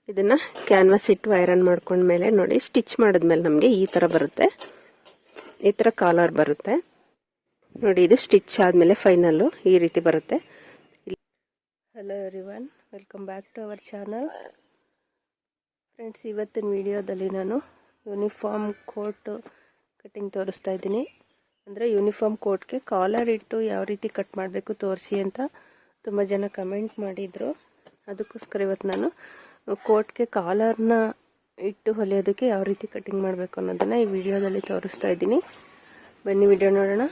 ಇದನ್ನು ಕ್ಯಾನ್ವಾಸ್ ಇಟ್ಟು ಐರನ್ ಮಾಡ್ಕೊಂಡ್ಮೇಲೆ ನೋಡಿ ಸ್ಟಿಚ್ ಮಾಡಿದ್ಮೇಲೆ ನಮಗೆ ಈ ಥರ ಬರುತ್ತೆ. ಈ ಥರ ಕಾಲರ್ ಬರುತ್ತೆ ನೋಡಿ. ಇದು ಸ್ಟಿಚ್ ಆದಮೇಲೆ ಫೈನಲ್ಲು ಈ ರೀತಿ ಬರುತ್ತೆ. Hello everyone, welcome back to our channel. Friends, ಇವತ್ತಿನ ವಿಡಿಯೋದಲ್ಲಿ ನಾನು ಯೂನಿಫಾರ್ಮ್ ಕೋಟ್ ಕಟ್ಟಿಂಗ್ ತೋರಿಸ್ತಾ ಇದ್ದೀನಿ. ಅಂದರೆ ಯೂನಿಫಾರ್ಮ್ ಕೋಟ್ಗೆ ಕಾಲರ್ ಇಟ್ಟು ಯಾವ ರೀತಿ ಕಟ್ ಮಾಡಬೇಕು ತೋರಿಸಿ ಅಂತ ತುಂಬ ಜನ ಕಮೆಂಟ್ ಮಾಡಿದರು. ಅದಕ್ಕೋಸ್ಕರ ಇವತ್ತು ನಾನು ಕೋಟ್ಗೆ ಕಾಲರ್ನ ಇಟ್ಟು ಹೊಲಿಯೋದಕ್ಕೆ ಯಾವ ರೀತಿ ಕಟ್ಟಿಂಗ್ ಮಾಡಬೇಕು ಅನ್ನೋದನ್ನು ಈ ವಿಡಿಯೋದಲ್ಲಿ ತೋರಿಸ್ತಾ ಇದ್ದೀನಿ. ಬನ್ನಿ ವಿಡಿಯೋ ನೋಡೋಣ.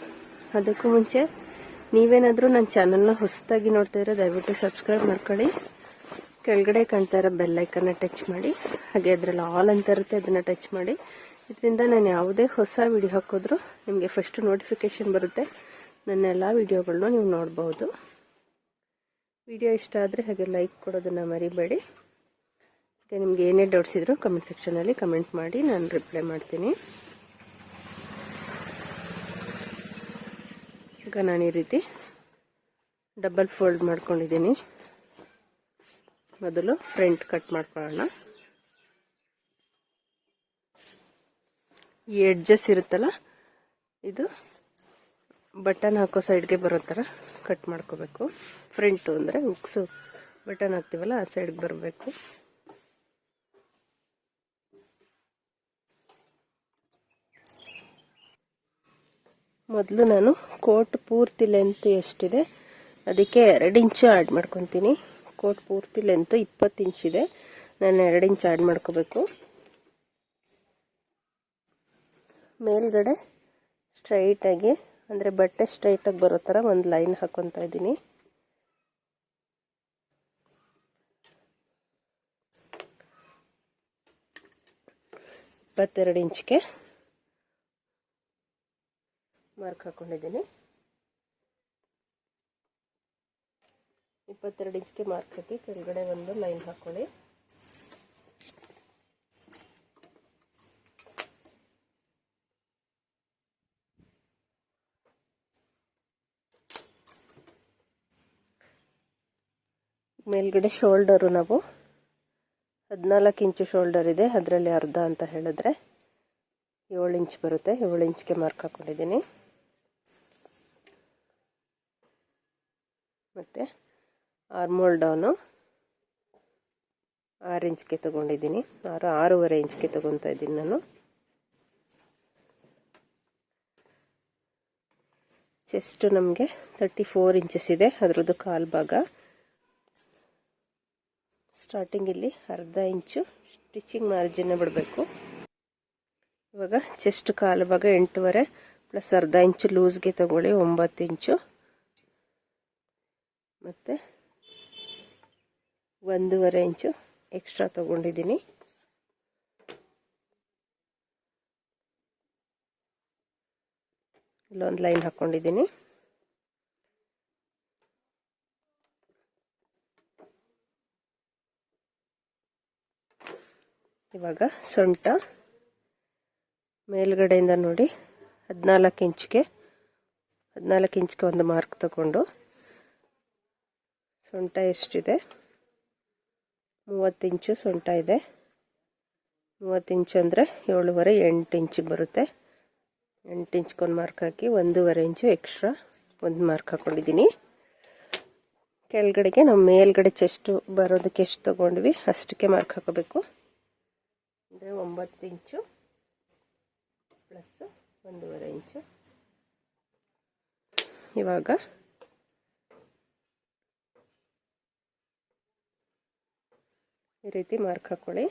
ಅದಕ್ಕೂ ಮುಂಚೆ ನೀವೇನಾದರೂ ನನ್ನ ಚಾನಲ್ನ ಹೊಸದಾಗಿ ನೋಡ್ತಾ ಇರೋ ದಯವಿಟ್ಟು ಸಬ್ಸ್ಕ್ರೈಬ್ ಮಾಡ್ಕೊಳ್ಳಿ. ಕೆಳಗಡೆ ಕಾಣ್ತಾ ಇರೋ ಬೆಲ್ಲೈಕನ್ನ ಟಚ್ ಮಾಡಿ, ಹಾಗೆ ಅದರಲ್ಲಿ ಆಲ್ ಅಂತ ಇರುತ್ತೆ, ಅದನ್ನು ಟಚ್ ಮಾಡಿ. ಇದರಿಂದ ನಾನು ಯಾವುದೇ ಹೊಸ ವಿಡಿಯೋ ಹಾಕಿದ್ರೂ ನಿಮಗೆ ಫಸ್ಟ್ ನೋಟಿಫಿಕೇಷನ್ ಬರುತ್ತೆ. ನನ್ನ ಎಲ್ಲ ವಿಡಿಯೋಗಳನ್ನ ನೀವು ನೋಡ್ಬೋದು. ವಿಡಿಯೋ ಇಷ್ಟ ಆದರೆ ಹಾಗೆ ಲೈಕ್ ಕೊಡೋದನ್ನು ಮರಿಬೇಡಿ. ಹಾಗೆ ನಿಮ್ಗೆ ಏನೇ ಡೌಟ್ಸ್ ಇದ್ರೂ ಕಮೆಂಟ್ ಸೆಕ್ಷನಲ್ಲಿ ಕಮೆಂಟ್ ಮಾಡಿ, ನಾನು ರಿಪ್ಲೈ ಮಾಡ್ತೀನಿ. ಈಗ ನಾನು ಈ ರೀತಿ ಡಬಲ್ ಫೋಲ್ಡ್ ಮಾಡ್ಕೊಂಡಿದ್ದೀನಿ. ಮೊದಲು ಫ್ರಂಟ್ ಕಟ್ ಮಾಡ್ಕೊಳ್ಳೋಣ. ಈ ಎಡ್ಜಸ್ ಇರುತ್ತಲ್ಲ, ಇದು ಬಟನ್ ಹಾಕೋ ಸೈಡ್ಗೆ ಬರೋ ಥರ ಕಟ್ ಮಾಡ್ಕೋಬೇಕು. ಫ್ರಂಟು ಅಂದರೆ ಹುಕ್ಸು ಬಟನ್ ಹಾಕ್ತೀವಲ್ಲ ಆ ಸೈಡ್ಗೆ ಬರಬೇಕು. ಮೊದಲು ನಾನು ಕೋಟ್ ಪೂರ್ತಿ ಲೆಂತ್ ಎಷ್ಟಿದೆ ಅದಕ್ಕೆ 2 ಇಂಚು ಆ್ಯಡ್ ಮಾಡ್ಕೊತೀನಿ. ಕೋಟ್ ಪೂರ್ತಿ ಲೆಂತ್ 20 ಇಂಚಿದೆ, ನಾನು 2 ಇಂಚ್ ಆ್ಯಡ್ ಮಾಡ್ಕೋಬೇಕು. ಮೇಲ್ಗಡೆ ಸ್ಟ್ರೈಟಾಗಿ ಅಂದರೆ ಬಟ್ಟೆ ಸ್ಟ್ರೈಟಾಗಿ ಬರೋ ಥರ ಒಂದು ಲೈನ್ ಹಾಕ್ಕೊತಾ ಇದ್ದೀನಿ. ಇಪ್ಪತ್ತೆರಡು ಇಂಚ್ಗೆ ಮಾರ್ಕ್ ಹಾಕೊಂಡಿದ್ದೀನಿ. 22 ಇಂಚ್ಗೆ ಮಾರ್ಕ್ ಹಾಕಿ ಕೆಳಗಡೆ ಒಂದು ಲೈನ್ ಹಾಕೊಳ್ಳಿ. ಮೇಲ್ಗಡೆ ಶೋಲ್ಡರು ನಾವು 14 ಇಂಚು ಶೋಲ್ಡರ್ ಇದೆ, ಅದರಲ್ಲಿ ಅರ್ಧ ಅಂತ ಹೇಳಿದ್ರೆ 7 ಇಂಚ್ ಬರುತ್ತೆ. 7 ಇಂಚ್ಗೆ ಮಾರ್ಕ್ ಹಾಕೊಂಡಿದ್ದೀನಿ. ಮತ್ತು ಆರ್ಮೋಲ್ ಡೌನು 6 ಇಂಚ್ಗೆ ತೊಗೊಂಡಿದ್ದೀನಿ. 6.5 ಇಂಚ್ಗೆ ತೊಗೊತಾ ಇದ್ದೀನಿ ನಾನು. ಚೆಸ್ಟು ನಮಗೆ 34 ಇಂಚಸ್ ಇದೆ, ಅದರದ್ದು ಕಾಲು ಭಾಗ. ಸ್ಟಾರ್ಟಿಂಗ್ ಇಲ್ಲಿ ಅರ್ಧ ಇಂಚು ಸ್ಟಿಚಿಂಗ್ ಮಾರ್ಜಿನ್ ಬಿಡಬೇಕು. ಇವಾಗ ಚೆಸ್ಟ್ ಕಾಲು ಭಾಗ 8.5 ಪ್ಲಸ್ ಅರ್ಧ ಇಂಚು ಲೂಸ್ಗೆ ತಗೊಳ್ಳಿ, 9 ಇಂಚು. ಮತ್ತು 1.5 ಇಂಚು ಎಕ್ಸ್ಟ್ರಾ ತಗೊಂಡಿದ್ದೀನಿ. ಇಲ್ಲೊಂದು ಲೈನ್ ಹಾಕ್ಕೊಂಡಿದ್ದೀನಿ. ಇವಾಗ ಸೊಂಟ ಮೇಲ್ಗಡೆಯಿಂದ ನೋಡಿ 14 ಇಂಚ್ಗೆ ಒಂದು ಮಾರ್ಕ್ ತಗೊಂಡು, ಸೊಂಟ ಎಷ್ಟಿದೆ 30 ಇಂಚು ಸೊಂಟ ಇದೆ. 30 ಇಂಚು ಅಂದರೆ 7.5 8 ಇಂಚಿಗೆ ಬರುತ್ತೆ. 8 ಇಂಚ್ಗೊಂದು ಮಾರ್ಕ್ ಹಾಕಿ 1.5 ಇಂಚು ಎಕ್ಸ್ಟ್ರಾ ಒಂದು ಮಾರ್ಕ್ ಹಾಕ್ಕೊಂಡಿದ್ದೀನಿ. ಕೆಳಗಡೆಗೆ ನಾವು ಮೇಲ್ಗಡೆ ಚೆಸ್ಟು ಬರೋದಕ್ಕೆ ಎಷ್ಟು ತೊಗೊಂಡ್ವಿ ಅಷ್ಟಕ್ಕೆ ಮಾರ್ಕ್ ಹಾಕೋಬೇಕು. ಅಂದರೆ 9 ಇಂಚು ಪ್ಲಸ್ 1.5 ಇಂಚು. ಇವಾಗ ಈ ರೀತಿ ಮಾರ್ಕ್ ಹಾಕೊಳ್ಳಿ.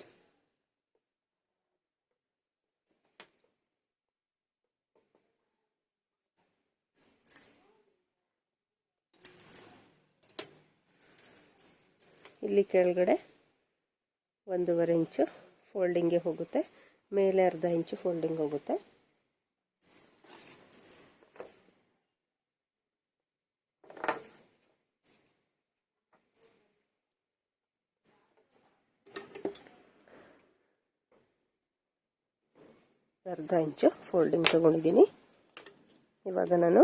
ಇಲ್ಲಿ ಕೆಳಗಡೆ 1.5 ಇಂಚು ಫೋಲ್ಡಿಂಗ್ಗೆ ಹೋಗುತ್ತೆ, ಮೇಲೆ ಅರ್ಧ ಇಂಚು ಫೋಲ್ಡಿಂಗ್ ಹೋಗುತ್ತೆ. ಅರ್ಧ ಇಂಚು ಫೋಲ್ಡಿಂಗ್ ತಗೊಂಡಿದ್ದೀನಿ. ಇವಾಗ ನಾನು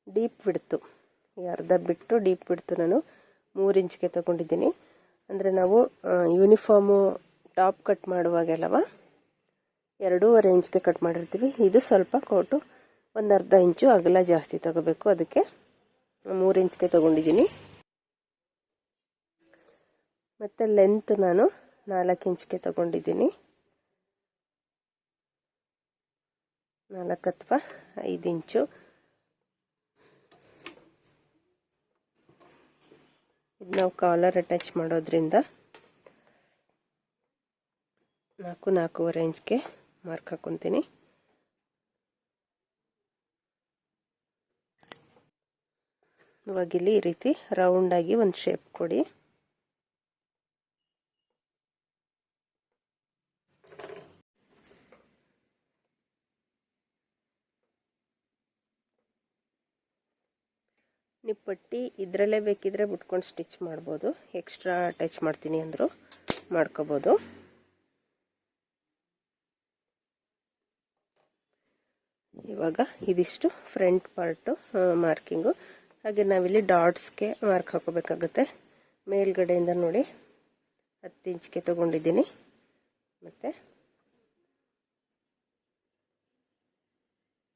ಡೀಪ್ ವಿಡ್ತು ಅರ್ಧ ಬಿಟ್ಟು ಡೀಪ್ ಬಿಡ್ತು ನಾನು 3 ಇಂಚ್ಗೆ ತೊಗೊಂಡಿದ್ದೀನಿ. ಅಂದರೆ ನಾವು ಯೂನಿಫಾರ್ಮು ಟಾಪ್ ಕಟ್ ಮಾಡುವಾಗೆಲ್ಲವ 2.5 ಇಂಚ್ಗೆ ಕಟ್ ಮಾಡಿರ್ತೀವಿ. ಇದು ಸ್ವಲ್ಪ ಕೋಟು ಒಂದು ಅರ್ಧ ಇಂಚು ಅಗಲ ಜಾಸ್ತಿ ತಗೋಬೇಕು, ಅದಕ್ಕೆ 3 ಇಂಚ್ಗೆ ತೊಗೊಂಡಿದ್ದೀನಿ. ಮತ್ತು ಲೆಂತ್ ನಾನು 4 ಇಂಚ್ಗೆ ತೊಗೊಂಡಿದ್ದೀನಿ, 4 ಅಥವಾ 5 ಇಂಚು. ಇದು ನಾವು ಕಾಲರ್ ಅಟ್ಯಾಚ್ ಮಾಡೋದ್ರಿಂದ 4.5 ಇಂಚ್ಗೆ ಮಾರ್ಕ್ ಹಾಕೊತೀನಿ. ಇವಾಗ ಇಲ್ಲಿ ಈ ರೀತಿ ರೌಂಡಾಗಿ ಒಂದು ಶೇಪ್ ಕೊಡಿ. ನೀವು ಪಟ್ಟಿ ಇದರಲ್ಲೇ ಬೇಕಿದ್ರೆ ಬಿಟ್ಕೊಂಡು ಸ್ಟಿಚ್ ಮಾಡ್ಬೋದು, ಎಕ್ಸ್ಟ್ರಾ ಅಟ್ಯಾಚ್ ಮಾಡ್ತೀನಿ ಅಂದರೂ ಮಾಡ್ಕೋಬೋದು. ಇವಾಗ ಇದಿಷ್ಟು ಫ್ರಂಟ್ ಪಾರ್ಟು ಮಾರ್ಕಿಂಗು. ಹಾಗೆ ನಾವಿಲ್ಲಿ ಡಾಟ್ಸ್ಗೆ ಮಾರ್ಕ್ ಹಾಕೋಬೇಕಾಗುತ್ತೆ. ಮೇಲ್ಗಡೆಯಿಂದ ನೋಡಿ 10 ಇಂಚ್ಗೆ ತೊಗೊಂಡಿದ್ದೀನಿ, ಮತ್ತು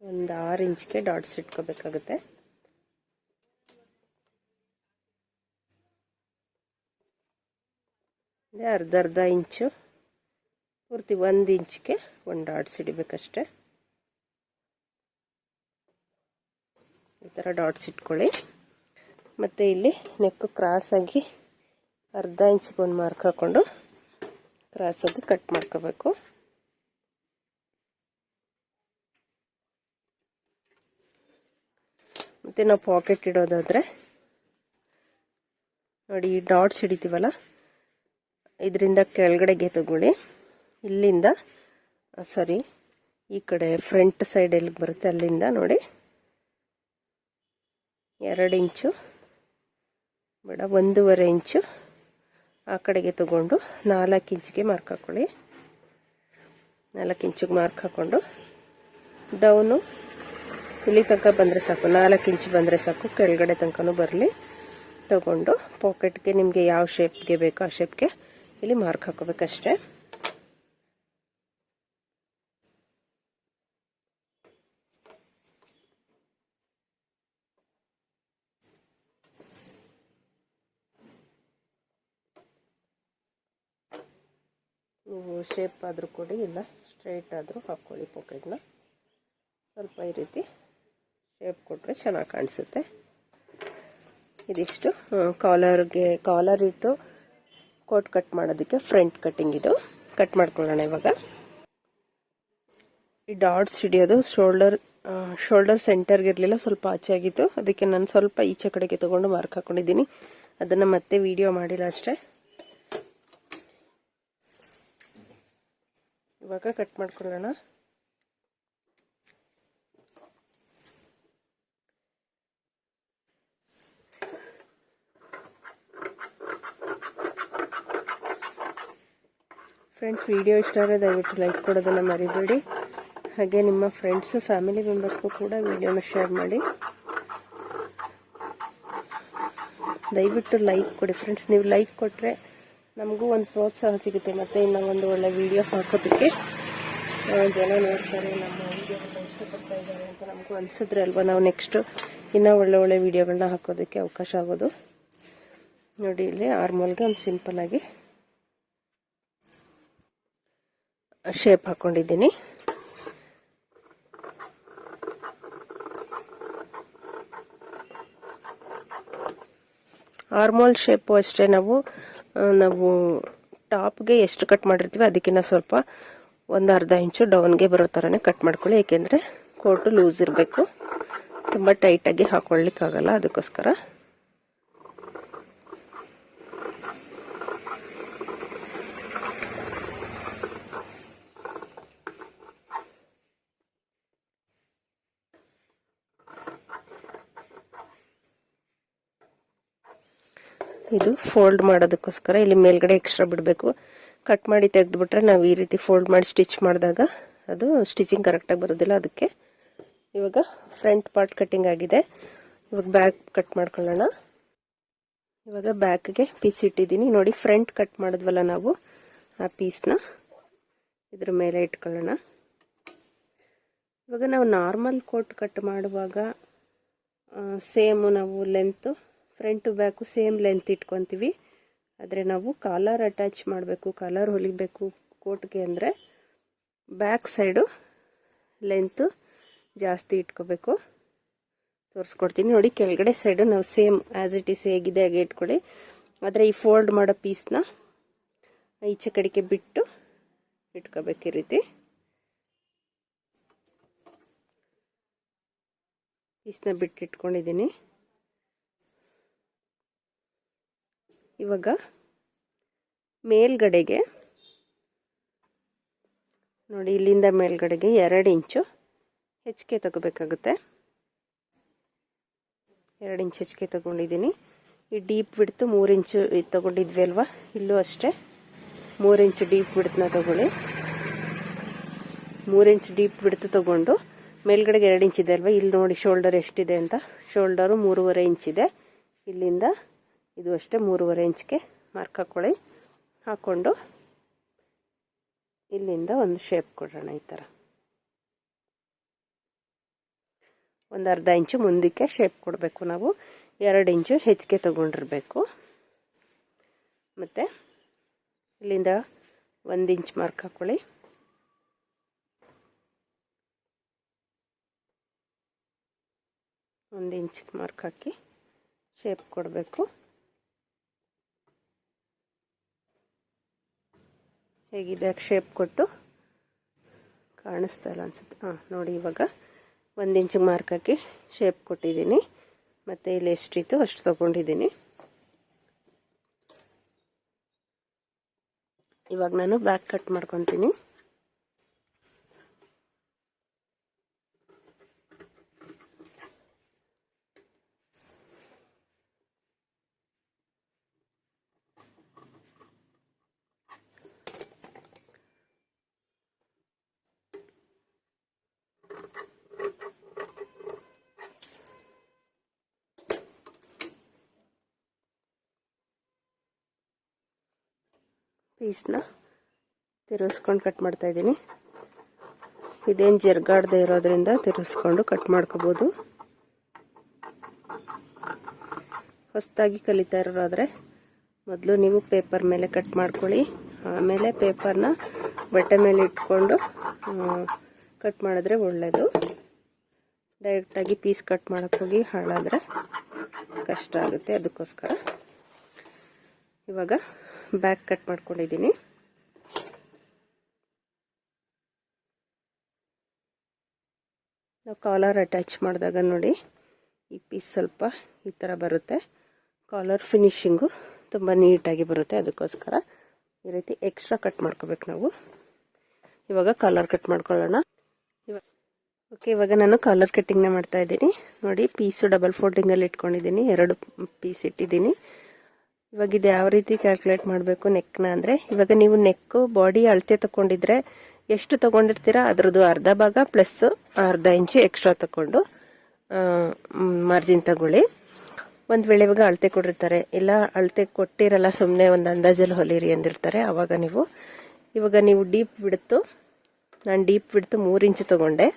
ಒಂದು 6 ಇಂಚ್ಗೆ ಡಾಟ್ಸ್ ಇಟ್ಕೋಬೇಕಾಗುತ್ತೆ. ಅರ್ಧ ಇಂಚು ಪೂರ್ತಿ 1 ಇಂಚ್ಗೆ ಒಂದು ಡಾಟ್ಸ್ ಹಿಡಿಬೇಕಷ್ಟೆ. ಈ ಥರ ಡಾಟ್ಸ್ ಇಟ್ಕೊಳ್ಳಿ. ಮತ್ತು ಇಲ್ಲಿ ನೆಕ್ಕು ಕ್ರಾಸಾಗಿ ಅರ್ಧ ಇಂಚ್ಗೆ ಒಂದು ಮಾರ್ಕ್ ಹಾಕ್ಕೊಂಡು ಕ್ರಾಸಾಗಿ ಕಟ್ ಮಾಡ್ಕೋಬೇಕು. ಮತ್ತು ನಾವು ಪಾಕೆಟ್ ಇಡೋದಾದರೆ ನೋಡಿ, ಈ ಡಾಟ್ಸ್ ಹಿಡಿತೀವಲ್ಲ ಇದರಿಂದ ಕೆಳಗಡೆಗೆ ತಗೊಳ್ಳಿ. ಇಲ್ಲಿಂದ ಈ ಕಡೆ ಫ್ರಂಟ್ ಸೈಡ್ ಎಲ್ಲಿಗೆ ಬರುತ್ತೆ ಅಲ್ಲಿಂದ ನೋಡಿ 2 ಇಂಚು ಬೇಡ 1.5 ಇಂಚು ಆ ಕಡೆಗೆ ತಗೊಂಡು 4 ಇಂಚಿಗೆ ಮಾರ್ಕ್ ಹಾಕ್ಕೊಳ್ಳಿ. 4 ಇಂಚಿಗೆ ಮಾರ್ಕ್ ಹಾಕ್ಕೊಂಡು ಡೌನು ಇಲ್ಲಿ ತನಕ ಬಂದರೆ ಸಾಕು, 4 ಇಂಚು ಬಂದರೆ ಸಾಕು, ಕೆಳಗಡೆ ತನಕನೂ ಬರಲಿ. ತಗೊಂಡು ಪಾಕೆಟ್ಗೆ ನಿಮಗೆ ಯಾವ ಶೇಪ್ಗೆ ಬೇಕೋ ಆ ಶೇಪ್ಗೆ ಇಲ್ಲಿ ಮಾರ್ಕ್ ಹಾಕೋಬೇಕಷ್ಟೆ. ನೀವು ಶೇಪ್ ಆದರೂ ಕೊಡಿ, ಇಲ್ಲ ಸ್ಟ್ರೈಟ್ ಆದರೂ ಹಾಕ್ಕೊಳ್ಳಿ. ಪಾಕೆಟ್ನ ಸ್ವಲ್ಪ ಈ ರೀತಿ ಶೇಪ್ ಕೊಟ್ಟರೆ ಚೆನ್ನಾಗಿ ಕಾಣಿಸುತ್ತೆ. ಇದಿಷ್ಟು ಕಾಲರ್ ಇಟ್ಟು ಕೋಟ್ ಕಟ್ ಮಾಡೋದಕ್ಕೆ ಫ್ರಂಟ್ ಕಟ್ಟಿಂಗ್ ಇದು. ಕಟ್ ಮಾಡ್ಕೊಳ್ಳೋಣ ಇವಾಗ. ಈ ಡಾಟ್ಸ್ ಹಿಡಿಯೋದು ಶೋಲ್ಡರ್ ಸೆಂಟರ್ಗೆ ಇರಲಿಲ್ಲ, ಸ್ವಲ್ಪ ಆಚೆ ಆಗಿತ್ತು, ಅದಕ್ಕೆ ನಾನು ಸ್ವಲ್ಪ ಈಚೆ ಕಡೆಗೆ ತಗೊಂಡು ಮಾರ್ಕ್ ಹಾಕೊಂಡಿದ್ದೀನಿ. ಅದನ್ನು ಮತ್ತೆ ವಿಡಿಯೋ ಮಾಡಿಲ್ಲ ಅಷ್ಟೇ. ಇವಾಗ ಕಟ್ ಮಾಡ್ಕೊಳ್ಳೋಣ. ಫ್ರೆಂಡ್ಸ್, ವಿಡಿಯೋ ಇಷ್ಟ ಆದರೆ ದಯವಿಟ್ಟು ಲೈಕ್ ಕೊಡೋದನ್ನು ಮರಿಬೇಡಿ. ಹಾಗೆ ನಿಮ್ಮ ಫ್ರೆಂಡ್ಸು ಫ್ಯಾಮಿಲಿ ಮೆಂಬರ್ಸ್ಗೂ ಕೂಡ ವಿಡಿಯೋನ ಶೇರ್ ಮಾಡಿ. ದಯವಿಟ್ಟು ಲೈಕ್ ಕೊಡಿ ಫ್ರೆಂಡ್ಸ್. ನೀವು ಲೈಕ್ ಕೊಟ್ಟರೆ ನಮಗೂ ಒಂದು ಪ್ರೋತ್ಸಾಹ ಸಿಗುತ್ತೆ, ಮತ್ತು ಇನ್ನೂ ಒಂದು ಒಳ್ಳೆ ವಿಡಿಯೋ ಹಾಕೋದಕ್ಕೆ ಜನ ನೋಡ್ತಾರೆ, ನಮ್ಮ ವಿಡಿಯೋಗಳನ್ನ ಇಷ್ಟಪಡ್ತಾ ಇದ್ದಾರೆ ಅಂತ ನಮಗೂ ಅನಿಸಿದ್ರೆ ಅಲ್ವಾ ನಾವು ನೆಕ್ಸ್ಟು ಇನ್ನೂ ಒಳ್ಳೆ ವಿಡಿಯೋಗಳನ್ನ ಹಾಕೋದಕ್ಕೆ ಅವಕಾಶ ಆಗೋದು. ನೋಡಿ, ಇಲ್ಲಿ ಆರ್ಮೋಲ್ಗೆ ಒಂದು ಸಿಂಪಲ್ಲಾಗಿ ಶೇಪ್ ಹಾಕ್ಕೊಂಡಿದ್ದೀನಿ. ಆರ್ಮೋಲ್ ಶೇಪು ಅಷ್ಟೇ. ನಾವು ಟಾಪ್ಗೆ ಎಷ್ಟು ಕಟ್ ಮಾಡಿರ್ತೀವಿ ಅದಕ್ಕಿಂತ ಸ್ವಲ್ಪ ಒಂದು ಅರ್ಧ ಇಂಚು ಡೌನ್ಗೆ ಬರೋ ಥರನೇ ಕಟ್ ಮಾಡ್ಕೊಳ್ಳಿ. ಏಕೆಂದರೆ ಕೋಟು ಲೂಸ್ ಇರಬೇಕು, ತುಂಬ ಟೈಟಾಗಿ ಹಾಕ್ಕೊಳ್ಳಿಕ್ಕಾಗಲ್ಲ, ಅದಕ್ಕೋಸ್ಕರ. ಇದು ಫೋಲ್ಡ್ ಮಾಡೋದಕ್ಕೋಸ್ಕರ ಇಲ್ಲಿ ಮೇಲ್ಗಡೆ ಎಕ್ಸ್ಟ್ರಾ ಬಿಡಬೇಕು. ಕಟ್ ಮಾಡಿ ತೆಗೆದುಬಿಟ್ರೆ ನಾವು ಈ ರೀತಿ ಫೋಲ್ಡ್ ಮಾಡಿ ಸ್ಟಿಚ್ ಮಾಡಿದಾಗ ಅದು ಸ್ಟಿಚಿಂಗ್ ಕರೆಕ್ಟಾಗಿ ಬರೋದಿಲ್ಲ. ಅದಕ್ಕೆ ಇವಾಗ ಫ್ರಂಟ್ ಪಾರ್ಟ್ ಕಟ್ಟಿಂಗ್ ಆಗಿದೆ. ಇವಾಗ ಬ್ಯಾಕ್ ಕಟ್ ಮಾಡ್ಕೊಳ್ಳೋಣ. ಇವಾಗ ಬ್ಯಾಕ್ಗೆ ಪೀಸ್ ಇಟ್ಟಿದ್ದೀನಿ ನೋಡಿ. ಫ್ರಂಟ್ ಕಟ್ ಮಾಡಿದ್ವಲ್ಲ ನಾವು, ಆ ಪೀಸ್ನ ಇದ್ರ ಮೇಲೆ ಇಟ್ಕೊಳ್ಳೋಣ. ಇವಾಗ ನಾವು ನಾರ್ಮಲ್ ಕೋಟ್ ಕಟ್ ಮಾಡುವಾಗ ಸೇಮ್ ನಾವು length front back same length ಇಟ್ಕೊತೀವಿ. ಆದರೆ ನಾವು ಕಾಲರ್ ಅಟ್ಯಾಚ್ ಮಾಡಬೇಕು, ಕಾಲರ್ ಹೊಲಿಬೇಕು ಕೋಟ್ಗೆ ಅಂದರೆ ಬ್ಯಾಕ್ ಸೈಡು ಲೆಂತು ಜಾಸ್ತಿ ಇಟ್ಕೋಬೇಕು. ತೋರಿಸ್ಕೊಡ್ತೀನಿ ನೋಡಿ. ಕೆಳಗಡೆ ಸೈಡು ನಾವು ಸೇಮ್ ಆ್ಯಸ್ ಇಟ್ ಈಸ್ ಹೇಗಿದೆ ಹಾಗೆ ಇಟ್ಕೊಳ್ಳಿ. ಆದರೆ ಈ ಫೋಲ್ಡ್ ಮಾಡೋ ಪೀಸ್ನ ಈಚೆ ಕಡೆಗೆ ಬಿಟ್ಟು ಇಟ್ಕೋಬೇಕು. ಈ ರೀತಿ ಪೀಸ್ನ ಬಿಟ್ಟು ಇಟ್ಕೊಂಡಿದ್ದೀನಿ. ಇವಾಗ ಮೇಲ್ಗಡೆಗೆ ನೋಡಿ, ಇಲ್ಲಿಂದ ಮೇಲ್ಗಡೆಗೆ 2 ಇಂಚು ಹೆಚ್ಚಿಗೆ ತಗೋಬೇಕಾಗುತ್ತೆ. 2 ಇಂಚ್ ಹೆಚ್ಚಿಗೆ ತಗೊಂಡಿದ್ದೀನಿ. ಈ ಡೀಪ್ ಬಿಡ್ತು 3 ಇಂಚು ತಗೊಂಡಿದ್ವಿ ಅಲ್ವಾ, ಇಲ್ಲೂ ಅಷ್ಟೇ 3 ಇಂಚು ಡೀಪ್ ಬಿಡ್ತನ್ನ ತಗೊಳ್ಳಿ. 3 ಇಂಚ್ ಡೀಪ್ ಬಿಡ್ತು ತಗೊಂಡು ಮೇಲ್ಗಡೆಗೆ 2 ಇಂಚ್ ಇದೆ ಅಲ್ವಾ, ಇಲ್ಲಿ ನೋಡಿ ಶೋಲ್ಡರ್ ಎಷ್ಟಿದೆ ಅಂತ. ಶೋಲ್ಡರು 3.5 ಇಂಚ್ ಇದೆ. ಇಲ್ಲಿಂದ ಇದು ಅಷ್ಟೇ 3.5 ಇಂಚ್ಗೆ ಮಾರ್ಕ್ ಹಾಕ್ಕೊಳ್ಳಿ. ಹಾಕ್ಕೊಂಡು ಇಲ್ಲಿಂದ ಒಂದು ಶೇಪ್ ಕೊಡೋಣ. ಈ ಥರ ಒಂದು ಅರ್ಧ ಇಂಚು ಮುಂದಕ್ಕೆ ಶೇಪ್ ಕೊಡಬೇಕು ನಾವು. 2 ಇಂಚು ಹೆಚ್ಚಿಗೆ ತಗೊಂಡಿರಬೇಕು. ಮತ್ತು ಇಲ್ಲಿಂದ 1 ಇಂಚ್ ಮಾರ್ಕ್ ಹಾಕ್ಕೊಳ್ಳಿ. ಒಂದು ಇಂಚ್ ಮಾರ್ಕ್ ಹಾಕಿ ಶೇಪ್ ಕೊಡಬೇಕು. ಹೇಗಿದೆ ಶೇಪ್ ಕೊಟ್ಟು ಕಾಣಿಸ್ತಾ ಇಲ್ಲ ಅನ್ಸುತ್ತೆ. ನೋಡಿ, ಇವಾಗ 1 ಇಂಚ್ ಮಾರ್ಕ್ ಹಾಕಿ ಶೇಪ್ ಕೊಟ್ಟಿದ್ದೀನಿ. ಮತ್ತು ಇಲ್ಲಿ ಎಷ್ಟಿತ್ತು ಅಷ್ಟು ತಗೊಂಡಿದ್ದೀನಿ. ಇವಾಗ ನಾನು ಬ್ಯಾಕ್ ಕಟ್ ಮಾಡ್ಕೊತೀನಿ. ಪೀಸ್ನ ತಿರುಗಿಸ್ಕೊಂಡು ಕಟ್ ಮಾಡ್ತಾ ಇದ್ದೀನಿ. ಇದೇನು ಜರ್ಗಾಡದೆ ಇರೋದ್ರಿಂದ ತಿರುಗಿಸ್ಕೊಂಡು ಕಟ್ ಮಾಡ್ಕೋಬೋದು. ಹೊಸದಾಗಿ ಕಲಿತಾ ಇರೋರಾದರೆ ಮೊದಲು ನೀವು ಪೇಪರ್ ಮೇಲೆ ಕಟ್ ಮಾಡ್ಕೊಳ್ಳಿ. ಆಮೇಲೆ ಪೇಪರ್ನ ಬಟ್ಟೆ ಮೇಲೆ ಇಟ್ಕೊಂಡು ಕಟ್ ಮಾಡಿದ್ರೆ ಒಳ್ಳೆಯದು. ಡೈರೆಕ್ಟಾಗಿ ಪೀಸ್ ಕಟ್ ಮಾಡೋಕ್ಕೋಗಿ ಹಾಳಾದರೆ ಕಷ್ಟ ಆಗುತ್ತೆ. ಅದಕ್ಕೋಸ್ಕರ ಇವಾಗ ಬ್ಯಾಕ್ ಕಟ್ ಮಾಡ್ಕೊಂಡಿದ್ದೀನಿ. ನಾವು ಕಾಲರ್ ಅಟ್ಯಾಚ್ ಮಾಡಿದಾಗ ನೋಡಿ, ಈ ಪೀಸ್ ಸ್ವಲ್ಪ ಈ ಥರ ಬರುತ್ತೆ. ಕಾಲರ್ ಫಿನಿಶಿಂಗು ತುಂಬ ನೀಟಾಗಿ ಬರುತ್ತೆ. ಅದಕ್ಕೋಸ್ಕರ ಈ ರೀತಿ ಎಕ್ಸ್ಟ್ರಾ ಕಟ್ ಮಾಡ್ಕೋಬೇಕು ನಾವು. ಇವಾಗ ಕಾಲರ್ ಕಟ್ ಮಾಡ್ಕೊಳ್ಳೋಣ. ಇವಾಗ ನಾನು ಕಾಲರ್ ಕಟ್ಟಿಂಗ್ನ ಮಾಡ್ತಾ ಇದ್ದೀನಿ. ನೋಡಿ, ಪೀಸು ಡಬಲ್ ಫೋಲ್ಡಿಂಗಲ್ಲಿ ಇಟ್ಕೊಂಡಿದ್ದೀನಿ. 2 ಪೀಸ್ ಇಟ್ಟಿದ್ದೀನಿ. ಇವಾಗ ಇದು ಯಾವ ರೀತಿ ಕ್ಯಾಲ್ಕುಲೇಟ್ ಮಾಡಬೇಕು ನೆಕ್ನ ಅಂದರೆ, ಇವಾಗ ನೀವು ನೆಕ್ಕು ಬಾಡಿ ಅಳತೆ ತಗೊಂಡಿದ್ರೆ ಎಷ್ಟು ತಗೊಂಡಿರ್ತೀರಾ ಅದರದ್ದು ಅರ್ಧ ಭಾಗ ಪ್ಲಸ್ ಅರ್ಧ ಇಂಚು ಎಕ್ಸ್ಟ್ರಾ ತಗೊಂಡು ಮಾರ್ಜಿನ್ ತಗೊಳ್ಳಿ. ಒಂದು ವೇಳೆ ಇವಾಗ ಅಳತೆ ಕೊಟ್ಟಿರ್ತಾರೆ, ಇಲ್ಲ ಅಳತೆ ಕೊಟ್ಟಿರಲ್ಲ, ಸುಮ್ಮನೆ ಒಂದು ಅಂದಾಜಲ್ಲಿ ಹೊಲಿರಿ ಅಂದಿರ್ತಾರೆ. ಇವಾಗ ನೀವು ಡೀಪ್ ಬಿಡ್ತು, ನಾನು ಡೀಪ್ ಬಿಡ್ತು 3 ಇಂಚು ತಗೊಂಡೆ.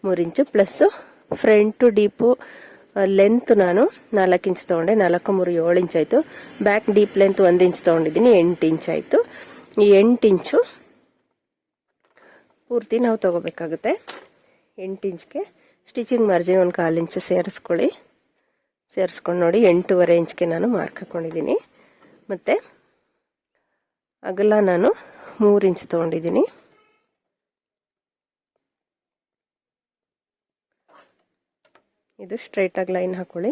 3 ಇಂಚು ಪ್ಲಸ್ಸು ಫ್ರಂಟು ಡೀಪು ಲೆಂತ್ ನಾನು 4 ಇಂಚ್ ತೊಗೊಂಡೆ. 4 3 7 ಇಂಚ್ ಆಯಿತು. ಬ್ಯಾಕ್ ಡೀಪ್ ಲೆಂತ್ 1 ಇಂಚ್ ತೊಗೊಂಡಿದ್ದೀನಿ, 8 ಇಂಚ್ ಆಯಿತು. ಈ 8 ಇಂಚು ಪೂರ್ತಿ ನಾವು ತೊಗೋಬೇಕಾಗುತ್ತೆ. 8 ಇಂಚ್ಗೆ ಸ್ಟಿಚಿಂಗ್ ಮಾರ್ಜಿನ್ 1/4 ಇಂಚು ಸೇರಿಸ್ಕೊಂಡು ನೋಡಿ 8.5 ಇಂಚ್ಗೆ ನಾನು ಮಾರ್ಕ್ ಹಾಕ್ಕೊಂಡಿದ್ದೀನಿ. ಮತ್ತು ಅಗಲ ನಾನು 3 ಇಂಚ್ ತೊಗೊಂಡಿದ್ದೀನಿ. ಇದು ಸ್ಟ್ರೈಟಾಗಿ ಲೈನ್ ಹಾಕೊಳ್ಳಿ.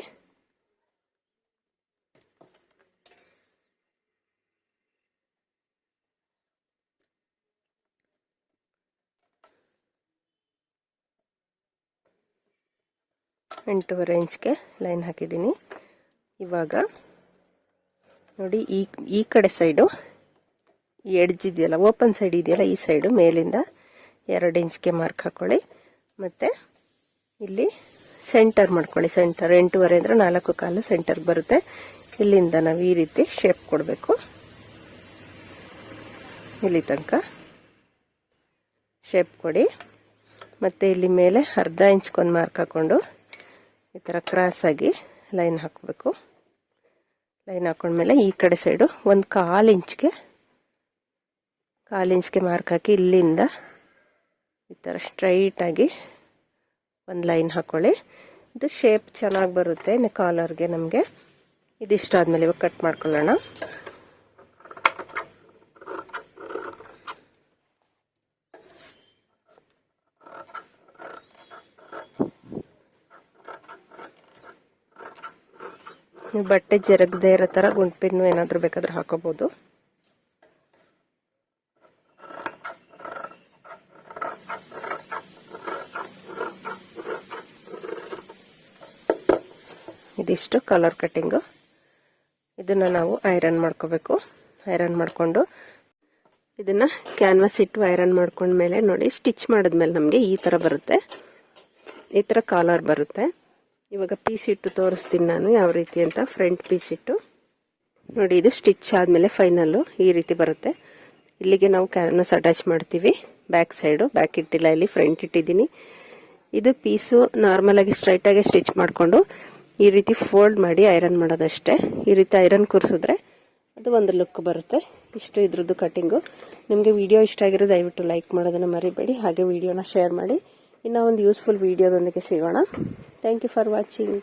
ಎಂಟೂವರೆ ಇಂಚ್ಗೆ ಲೈನ್ ಹಾಕಿದ್ದೀನಿ. ಇವಾಗ ನೋಡಿ, ಈ ಕಡೆ ಸೈಡು ಎಡ್ಜ್ ಇದೆಯಲ್ಲ, ಓಪನ್ ಸೈಡ್ ಇದೆಯಲ್ಲ, ಈ ಸೈಡು ಮೇಲಿಂದ 2 ಇಂಚ್ಗೆ ಮಾರ್ಕ್ ಹಾಕೊಳ್ಳಿ. ಮತ್ತು ಇಲ್ಲಿ ಸೆಂಟರ್ ಮಾಡ್ಕೊಳ್ಳಿ. ಸೆಂಟರ್ 8.5 ಅಂದರೆ 4 ಕಾಲು ಸೆಂಟರ್ಗೆ ಬರುತ್ತೆ. ಇಲ್ಲಿಂದ ನಾವು ಈ ರೀತಿ ಶೇಪ್ ಕೊಡಬೇಕು. ಇಲ್ಲಿ ತನಕ ಶೇಪ್ ಕೊಡಿ. ಮತ್ತು ಇಲ್ಲಿ ಮೇಲೆ ಅರ್ಧ ಇಂಚ್ಗೊಂದು ಮಾರ್ಕ್ ಹಾಕ್ಕೊಂಡು ಈ ಥರ ಕ್ರಾಸಾಗಿ ಲೈನ್ ಹಾಕಬೇಕು. ಲೈನ್ ಹಾಕೊಂಡ್ಮೇಲೆ ಈ ಕಡೆ ಸೈಡು ಒಂದು 1/4 ಇಂಚ್ಗೆ ಮಾರ್ಕ್ ಹಾಕಿ ಇಲ್ಲಿಂದ ಈ ಥರ ಸ್ಟ್ರೈಟಾಗಿ ಒಂದು ಲೈನ್ ಹಾಕ್ಕೊಳ್ಳಿ. ಇದು ಶೇಪ್ ಚೆನ್ನಾಗಿ ಬರುತ್ತೆ ಕಾಲರ್ಗೆ ನಮಗೆ. ಇದಿಷ್ಟ ಆದಮೇಲೆ ಇವಾಗ ಕಟ್ ಮಾಡ್ಕೊಳ್ಳೋಣ. ನೀವು ಬಟ್ಟೆ ಜರಗದೆ ಇರೋ ಥರ ಗುಂಡ್ಪಿನ್ನು ಏನಾದರೂ ಬೇಕಾದ್ರೆ ಹಾಕೋಬೋದು. ಇದಿಷ್ಟು ಕಲರ್ ಕಟ್ಟಿಂಗು. ಇದನ್ನು ನಾವು ಐರನ್ ಮಾಡ್ಕೋಬೇಕು. ಐರನ್ ಮಾಡಿಕೊಂಡು ಇದನ್ನು ಕ್ಯಾನ್ವಾಸ್ ಇಟ್ಟು ಐರನ್ ಮಾಡ್ಕೊಂಡ್ಮೇಲೆ ನೋಡಿ ಸ್ಟಿಚ್ ಮಾಡಿದ್ಮೇಲೆ ನಮಗೆ ಈ ಥರ ಬರುತ್ತೆ. ಈ ಥರ ಕಾಲರ್ ಬರುತ್ತೆ. ಇವಾಗ ಪೀಸ್ ಇಟ್ಟು ತೋರಿಸ್ತೀನಿ ನಾನು ಯಾವ ರೀತಿ ಅಂತ. ಫ್ರಂಟ್ ಪೀಸ್ ಇಟ್ಟು ನೋಡಿ, ಇದು ಸ್ಟಿಚ್ ಆದಮೇಲೆ ಫೈನಲ್ಲು ಈ ರೀತಿ ಬರುತ್ತೆ. ಇಲ್ಲಿಗೆ ನಾವು ಕ್ಯಾನ್ವಾಸ್ ಅಟ್ಯಾಚ್ ಮಾಡ್ತೀವಿ. ಬ್ಯಾಕ್ ಸೈಡು ಬ್ಯಾಕ್ ಇಟ್ಟಿಲ್ಲ, ಇಲ್ಲಿ ಫ್ರಂಟ್ ಇಟ್ಟಿದ್ದೀನಿ. ಇದು ಪೀಸು ನಾರ್ಮಲಾಗಿ ಸ್ಟ್ರೈಟಾಗಿ ಸ್ಟಿಚ್ ಮಾಡಿಕೊಂಡು ಈ ರೀತಿ ಫೋಲ್ಡ್ ಮಾಡಿ ಐರನ್ ಮಾಡೋದಷ್ಟೇ. ಈ ರೀತಿ ಐರನ್ ಕೂರಿಸಿದ್ರೆ ಅದು ಒಂದು ಲುಕ್ ಬರುತ್ತೆ. ಇಷ್ಟು ಇದ್ರದ್ದು ಕಟ್ಟಿಂಗು. ನಿಮಗೆ ವಿಡಿಯೋ ಇಷ್ಟ ಆಗಿರೋ ದಯವಿಟ್ಟು ಲೈಕ್ ಮಾಡೋದನ್ನು ಮರಿಬೇಡಿ. ಹಾಗೆ ವಿಡಿಯೋನ ಶೇರ್ ಮಾಡಿ. ಇನ್ನೂ ಒಂದು ಯೂಸ್ಫುಲ್ ವಿಡಿಯೋದೊಂದಿಗೆ ಸಿಗೋಣ. Thank you for watching.